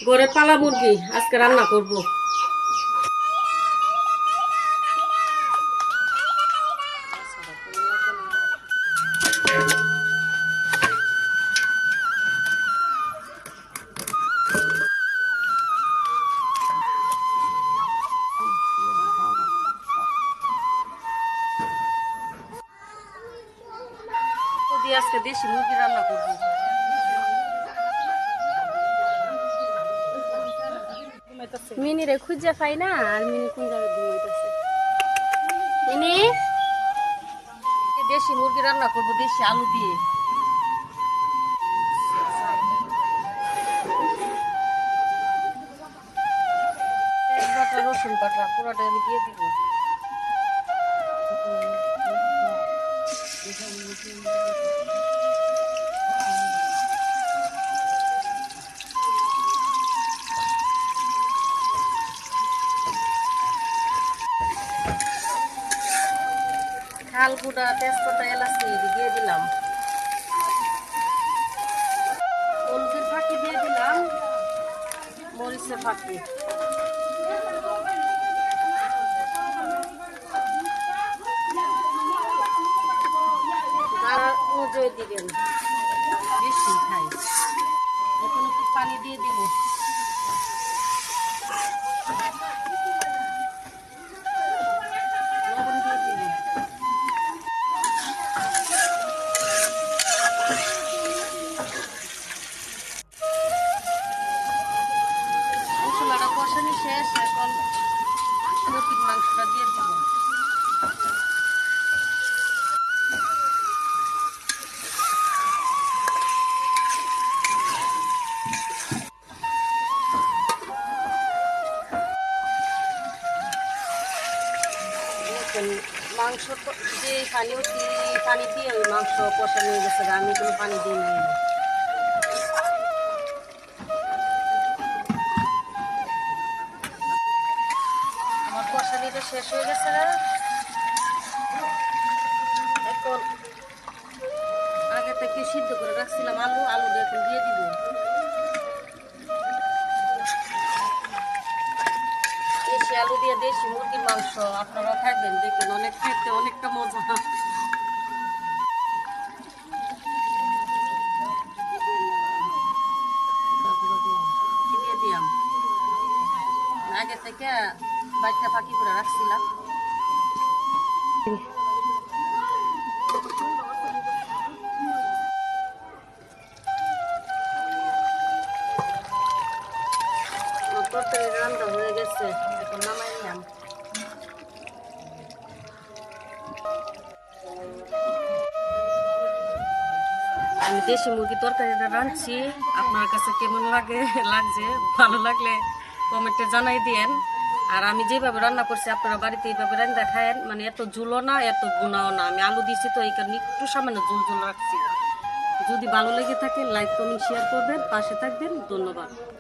ঘরের পালা মুরগি আজকে রান্না করব। আজকে দেশি মুরগি রান্না করব। মিনি রে খুঁজে পাই না, আর মিনি কোন জায়গায় ঘুমাইতেছে। মিনি দেশি মুরগি রান্না করব দেশি আলু দিয়ে। রসুন বাটা পুরোটা আমি দিয়ে দিব। খাল গুঁড়া তেজপাতা এলাচ দিয়ে দিলাম, হলুদের ফাঁকি দিয়ে দিলাম, মরিচের ফাঁকি, মজয় দিবেন বেশি খাই। এখন একটু পানি দিয়ে দিব। লবণ দিয়ে দিব। মশলাটা কষানো শেষ, এখন মুরগির মাংসটা দিয়ে দিব। মাংস যে পানি দিয়ে ওই মাংস কষা নিয়ে গেছে, আমি কোনো পানি দিয়ে নিই। আমার কষানিটা শেষ হয়ে গেছে। এখন আগে থেকে সিদ্ধ করে রাখছিলাম আলু এখন দিয়ে দিব। দেশি আলু দিয়ে দেশি মুরগির মাংস আপনারা খাবেন, দেখেন অনেক খেতে অনেকটা মজা। দিয়ে দিলাম, আগে থেকে বাইকটা ফাঁকি করে রাখছিলাম। তরকারি রান্না হয়ে গেছে, এখন নামাইলাম। আমি দেশি মুরগি তরকারিটা রাঁধছি, আপনার কাছে কেমন লাগছে ভালো লাগলে কমেন্টে জানাই দিয়েন। আর আমি যেভাবে রান্না করছি আপনারা বাড়িতে এইভাবে রান্না খায়েন, মানে এত ঝুলও না এত গুণাও না। আমি আলু দিয়েছি তো এই কারণে একটু সামান্য ঝুল রাখছি। যদি ভালো লেগে থাকে লাইক কমেন্ট শেয়ার করবেন, পাশে থাকবেন। ধন্যবাদ।